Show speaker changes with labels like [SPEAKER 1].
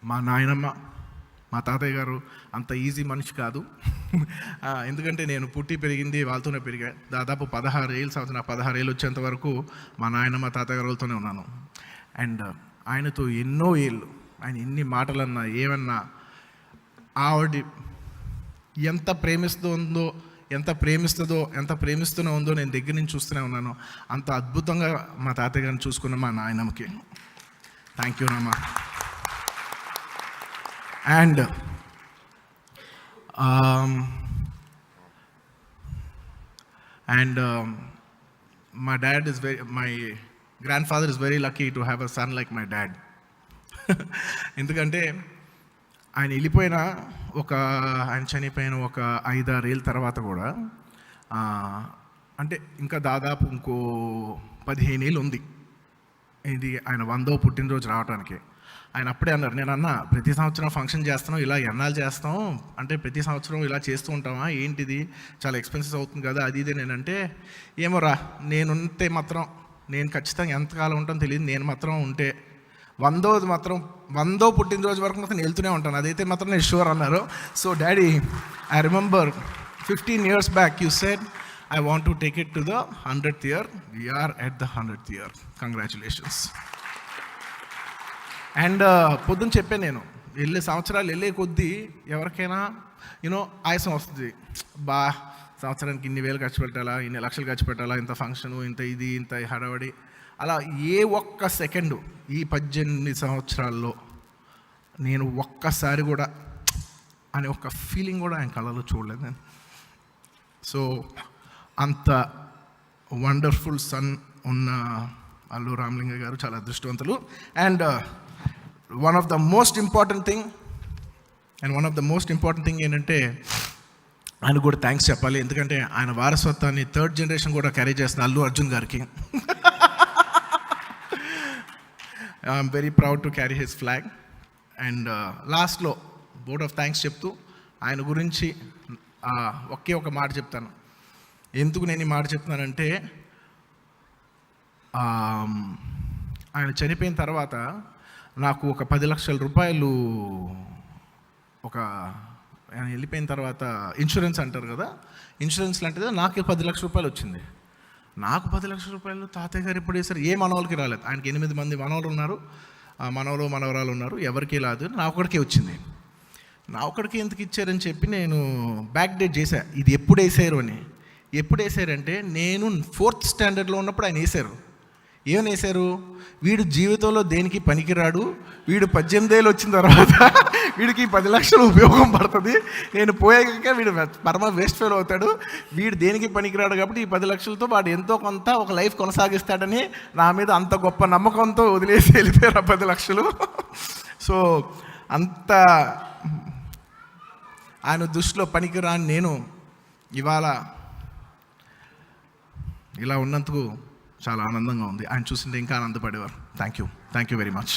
[SPEAKER 1] మా నాయనమ్మ, మా తాతయ్య గారు అంత ఈజీ మనిషి కాదు. ఎందుకంటే నేను పుట్టి పెరిగింది వాళ్ళతోనే పెరిగా. దాదాపు 16 ఏళ్ళు సంవత్సరం, 16 ఏళ్ళు వచ్చేంత వరకు మా నాయనమ్మ తాతయ్య గారు వాళ్ళతోనే ఉన్నాను. అండ్ ఆయనతో ఎన్నో ఏళ్ళు, ఆయన ఎన్ని మాటలన్నా ఏమన్నా ఆవిడ ఎంత ప్రేమిస్తుందో, ఎంత ప్రేమిస్తూనే ఉందో నేను దగ్గర నుంచి చూస్తూనే ఉన్నాను. అంత అద్భుతంగా మా తాతయ్య గారిని చూసుకున్న మా నాయనమ్మకి థ్యాంక్ యూ నాన్న. And my grandfather is very lucky to have a son like my dad. ఎందుకంటే ఆయన చనిపోయిన ఒక 5-6 ఏళ్ళ తర్వాత కూడా అంటే ఇంకా దాదాపు ఇంకో 15 ఏళ్ళు ఉంది ఇది ఆయన 100వ పుట్టినరోజు రావడానికి. ఆయన అప్పుడే అన్నారు, నేను ప్రతి సంవత్సరం ఫంక్షన్ చేస్తాం, ఇలా ఎన్నాళ్ళు చేస్తాం అంటే ప్రతి సంవత్సరం ఇలా చేస్తూ ఉంటామా ఏంటిది, చాలా ఎక్స్పెన్సివ్ అవుతుంది కదా అది ఇది. నేనంటే ఏమోరా, నేనుంటే మాత్రం నేను ఖచ్చితంగా ఎంతకాలం ఉంటానో తెలియదు, నేను మాత్రం ఉంటే 100వ పుట్టినరోజు వరకు మాత్రం నేను వెళ్తూనే ఉంటాను, అదైతే మాత్రం నేను షూర్ అన్నారు. So daddy, I remember 15 years back you said I want to take it to the 100th year. We are at the 100th year. Congratulations. And పొద్దున్న చెప్పాను, నేను సంవత్సరాలు వెళ్ళే కొద్దీ ఎవరికైనా ఆయాసం వస్తుంది. సంవత్సరానికి ఇన్ని వేలు ఖర్చు పెట్టాలా, ఇన్ని లక్షలు ఖర్చు పెట్టాలా, ఇంత ఫంక్షను, ఇంత హడావడి. అలా ఏ ఒక్క సెకండు ఈ 18 సంవత్సరాల్లో నేను ఒక్కసారి కూడా అనే ఒక్క ఫీలింగ్ కూడా ఆయన కళ్ళలో చూడలేదు నేను. సో అంత వండర్ఫుల్ సన్ ఉన్న అల్లు రామలింగ గారు చాలా అదృష్టవంతులు. And one of the most important thing ఏంటంటే ఆయన కూడా థ్యాంక్స్ చెప్పాలి. ఎందుకంటే ఆయన వారసత్వాన్ని 3rd generation కూడా క్యారీ చేస్తున్న అల్లు అర్జున్ గారికి I'm very proud to carry his flag. And లాస్ట్లో బోర్డ్ ఆఫ్ థ్యాంక్స్ చెప్తూ ఆయన గురించి ఒకే ఒక మాట చెప్తాను. ఎందుకు నేను ఈ మాట చెప్తున్నానంటే, ఆయన చనిపోయిన తర్వాత నాకు ఒక 10 లక్షల రూపాయలు ఆయన వెళ్ళిపోయిన తర్వాత ఇన్సూరెన్స్ అంటారు కదా, ఇన్సూరెన్స్ లాంటిది నాకు 10 లక్షల రూపాయలు వచ్చింది. నాకు 10 లక్షల రూపాయలు తాతయ్య గారు ఎప్పుడు వేశారు, ఏ మనవాళ్ళకి రాలేదు. ఆయనకి 8 మంది మనవలు ఉన్నారు, మనవరాలు ఉన్నారు, ఎవరికి రాదు, నా ఒక్కడికే వచ్చింది. నా ఒక్కడికి ఎందుకు ఇచ్చారని చెప్పి నేను బ్యాక్ డేట్ చేశా, ఇది ఎప్పుడు వేసారు అని. ఎప్పుడు వేసారంటే నేను 4th స్టాండర్డ్లో ఉన్నప్పుడు ఆయన వేశారు. ఏమని వేశారు, వీడు జీవితంలో దేనికి పనికిరాడు, వీడు 18 ఏళ్ళు వచ్చిన తర్వాత వీడికి 10 లక్షలు ఉపయోగం పడుతుంది, నేను పోయాక వీడు పరమ వేస్ట్ ఫెయిల్ అవుతాడు, వీడు దేనికి పనికిరాడు కాబట్టి ఈ 10 లక్షలతో వాడు ఎంతో కొంత ఒక లైఫ్ కొనసాగిస్తాడని నా మీద అంత గొప్ప నమ్మకంతో వదిలేసి వెళ్ళిపోయారు ఆ 10 లక్షలు. సో అంత ఆయన దృష్టిలో పనికిరాని నేను ఇవాళ ఇలా ఉన్నందుకు చాలా ఆనందంగా ఉంది. ఆయన చూసింటే ఇంకా ఆనందపడేవారు. Thank you very much.